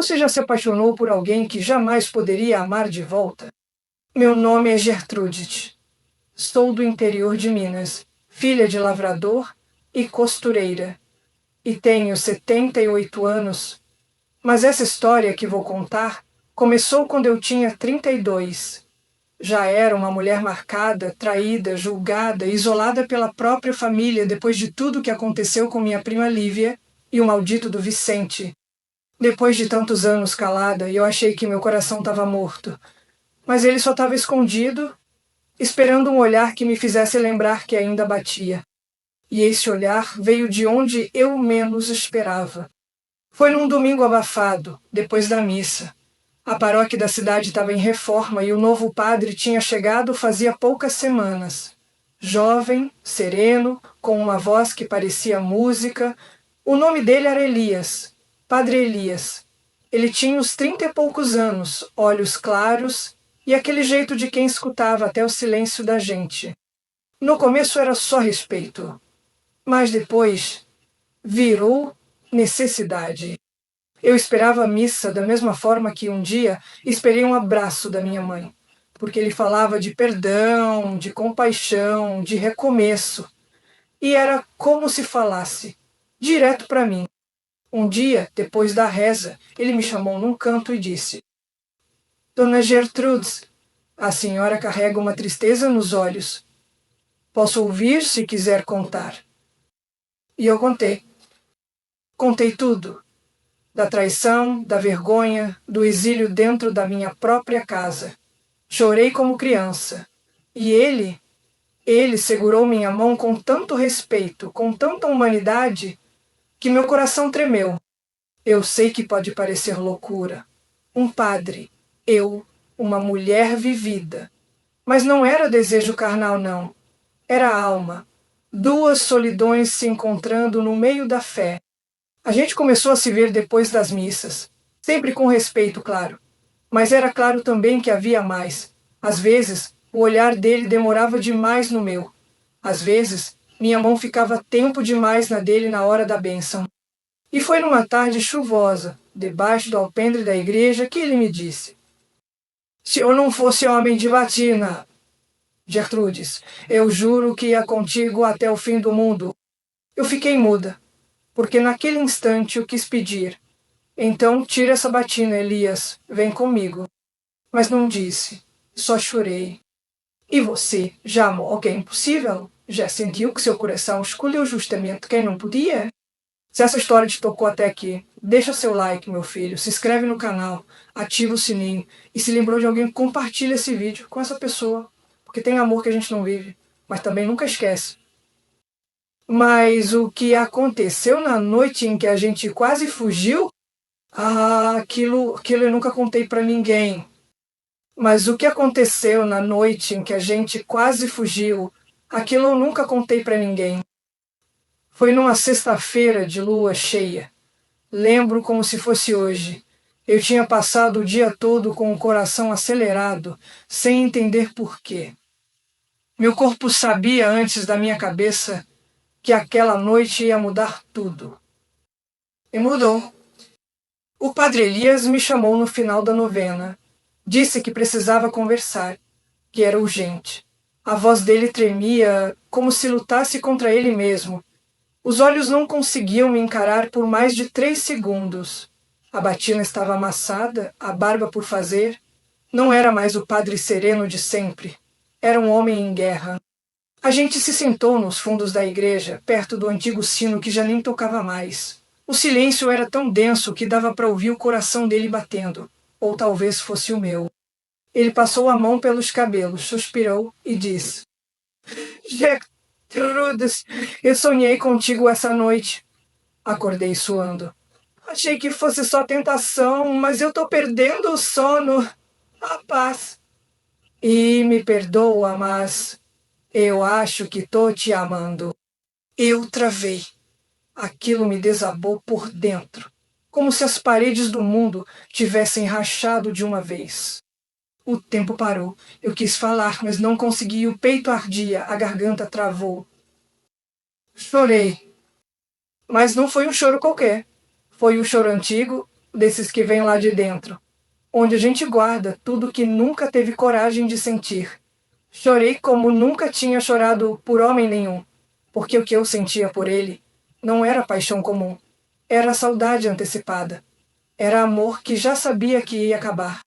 Você já se apaixonou por alguém que jamais poderia amar de volta? Meu nome é Gertrudes. Sou do interior de Minas, filha de lavrador e costureira. E tenho 78 anos. Mas essa história que vou contar começou quando eu tinha 32. Já era uma mulher marcada, traída, julgada, isolada pela própria família depois de tudo que aconteceu com minha prima Lívia e o maldito do Vicente. Depois de tantos anos calada, eu achei que meu coração estava morto. Mas ele só estava escondido, esperando um olhar que me fizesse lembrar que ainda batia. E esse olhar veio de onde eu menos esperava. Foi num domingo abafado, depois da missa. A paróquia da cidade estava em reforma e o novo padre tinha chegado fazia poucas semanas. Jovem, sereno, com uma voz que parecia música. O nome dele era Elias, Padre Elias. Ele tinha uns 30 e poucos anos, olhos claros e aquele jeito de quem escutava até o silêncio da gente. No começo era só respeito, mas depois virou necessidade. Eu esperava a missa da mesma forma que um dia esperei um abraço da minha mãe, porque ele falava de perdão, de compaixão, de recomeço. E era como se falasse, direto para mim. Um dia, depois da reza, ele me chamou num canto e disse: Dona Gertrudes, a senhora carrega uma tristeza nos olhos. Posso ouvir se quiser contar. E eu contei. Contei tudo. Da traição, da vergonha, do exílio dentro da minha própria casa. Chorei como criança. E ele segurou minha mão com tanto respeito, com tanta humanidade, que meu coração tremeu. Eu sei que pode parecer loucura. Um padre, eu, uma mulher vivida. Mas não era desejo carnal, não. Era alma. Duas solidões se encontrando no meio da fé. A gente começou a se ver depois das missas. Sempre com respeito, claro. Mas era claro também que havia mais. Às vezes, o olhar dele demorava demais no meu. Às vezes, minha mão ficava tempo demais na dele na hora da bênção. E foi numa tarde chuvosa, debaixo do alpendre da igreja, que ele me disse: Se eu não fosse homem de batina, Gertrudes, eu juro que ia contigo até o fim do mundo. Eu fiquei muda, porque naquele instante eu quis pedir: Então tira essa batina, Elias, vem comigo. Mas não disse, só chorei. E você, já amou alguém impossível? Já sentiu que seu coração escolheu justamente quem não podia? Se essa história te tocou até aqui, deixa seu like, meu filho, se inscreve no canal, ativa o sininho e se lembrou de alguém, compartilha esse vídeo com essa pessoa, porque tem amor que a gente não vive, mas também nunca esquece. Mas o que aconteceu na noite em que a gente quase fugiu? Aquilo eu nunca contei para ninguém. Mas o que aconteceu na noite em que a gente quase fugiu, aquilo eu nunca contei para ninguém. Foi numa sexta-feira de lua cheia. Lembro como se fosse hoje. Eu tinha passado o dia todo com o coração acelerado, sem entender por quê. Meu corpo sabia antes da minha cabeça que aquela noite ia mudar tudo. E mudou. O padre Elias me chamou no final da novena. Disse que precisava conversar, que era urgente. A voz dele tremia, como se lutasse contra ele mesmo. Os olhos não conseguiam me encarar por mais de 3 segundos. A batina estava amassada, a barba por fazer. Não era mais o padre sereno de sempre. Era um homem em guerra. A gente se sentou nos fundos da igreja, perto do antigo sino que já nem tocava mais. O silêncio era tão denso que dava para ouvir o coração dele batendo. Ou talvez fosse o meu. Ele passou a mão pelos cabelos, suspirou e disse: Gertrudes, eu sonhei contigo essa noite. Acordei suando. Achei que fosse só tentação, mas eu tô perdendo o sono. A paz. E me perdoa, mas eu acho que tô te amando. Eu travei. Aquilo me desabou por dentro, como se as paredes do mundo tivessem rachado de uma vez. O tempo parou. Eu quis falar, mas não consegui. O peito ardia, a garganta travou. Chorei. Mas não foi um choro qualquer. Foi um choro antigo desses que vêm lá de dentro, onde a gente guarda tudo que nunca teve coragem de sentir. Chorei como nunca tinha chorado por homem nenhum, porque o que eu sentia por ele não era paixão comum, era saudade antecipada, era amor que já sabia que ia acabar.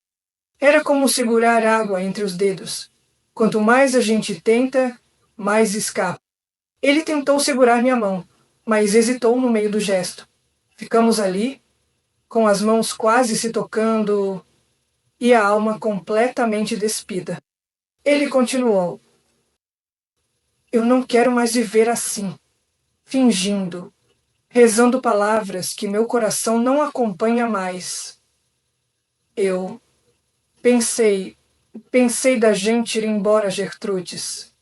Era como segurar água entre os dedos. Quanto mais a gente tenta, mais escapa. Ele tentou segurar minha mão, mas hesitou no meio do gesto. Ficamos ali, com as mãos quase se tocando e a alma completamente despida. Ele continuou: eu não quero mais viver assim, fingindo, rezando palavras que meu coração não acompanha mais. Eu pensei da gente ir embora, Gertrudes,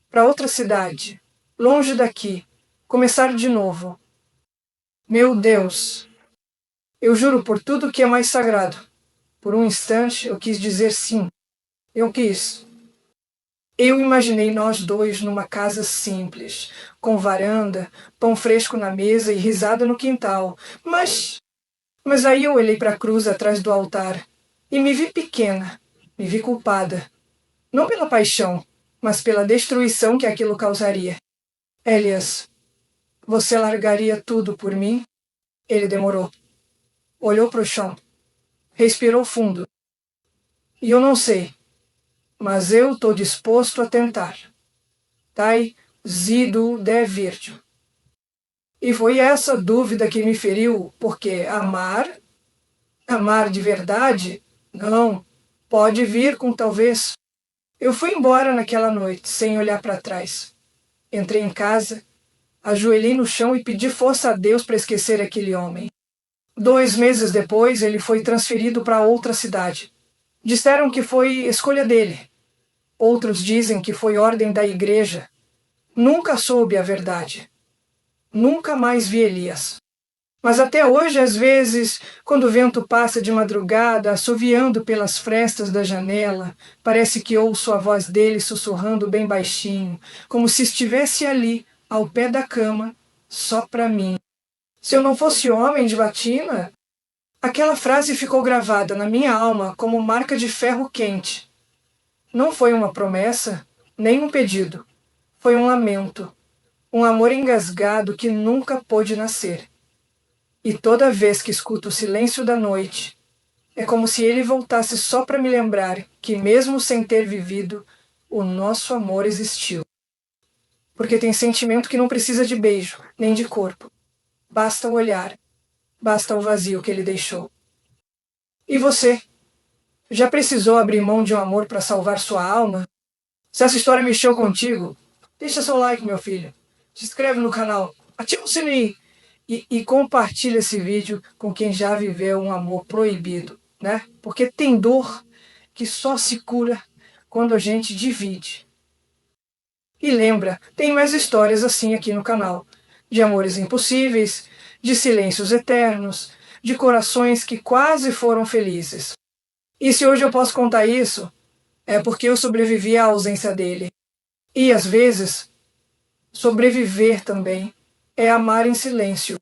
para outra cidade, longe daqui, começar de novo. Meu Deus, eu juro por tudo que é mais sagrado. Por um instante eu quis dizer sim. Eu quis. Eu imaginei nós dois numa casa simples, com varanda, pão fresco na mesa e risada no quintal. Mas aí eu olhei para a cruz atrás do altar e me vi pequena, me vi culpada. Não pela paixão, mas pela destruição que aquilo causaria. Elias, você largaria tudo por mim? Ele demorou. Olhou para o chão. Respirou fundo. E eu não sei, mas eu estou disposto a tentar. Tai zidu de virtue. E foi essa dúvida que me feriu, porque amar de verdade, não, pode vir com talvez. Eu fui embora naquela noite, sem olhar para trás. Entrei em casa, ajoelhei no chão e pedi força a Deus para esquecer aquele homem. 2 meses depois, ele foi transferido para outra cidade. Disseram que foi escolha dele. Outros dizem que foi ordem da igreja. Nunca soube a verdade. Nunca mais vi Elias. Mas até hoje, às vezes, quando o vento passa de madrugada, assoviando pelas frestas da janela, parece que ouço a voz dele sussurrando bem baixinho, como se estivesse ali, ao pé da cama, só para mim. Se eu não fosse homem de batina, aquela frase ficou gravada na minha alma como marca de ferro quente. Não foi uma promessa, nem um pedido. Foi um lamento, um amor engasgado que nunca pôde nascer. E toda vez que escuto o silêncio da noite, é como se ele voltasse só para me lembrar que, mesmo sem ter vivido, o nosso amor existiu. Porque tem sentimento que não precisa de beijo, nem de corpo. Basta o olhar, basta o vazio que ele deixou. E você? Já precisou abrir mão de um amor para salvar sua alma? Se essa história mexeu contigo, deixa seu like, meu filho. Se inscreve no canal, ativa o sininho e compartilha esse vídeo com quem já viveu um amor proibido, né? Porque tem dor que só se cura quando a gente divide. E lembra, tem mais histórias assim aqui no canal. De amores impossíveis, de silêncios eternos, de corações que quase foram felizes. E se hoje eu posso contar isso, é porque eu sobrevivi à ausência dele. E às vezes, sobreviver também é amar em silêncio.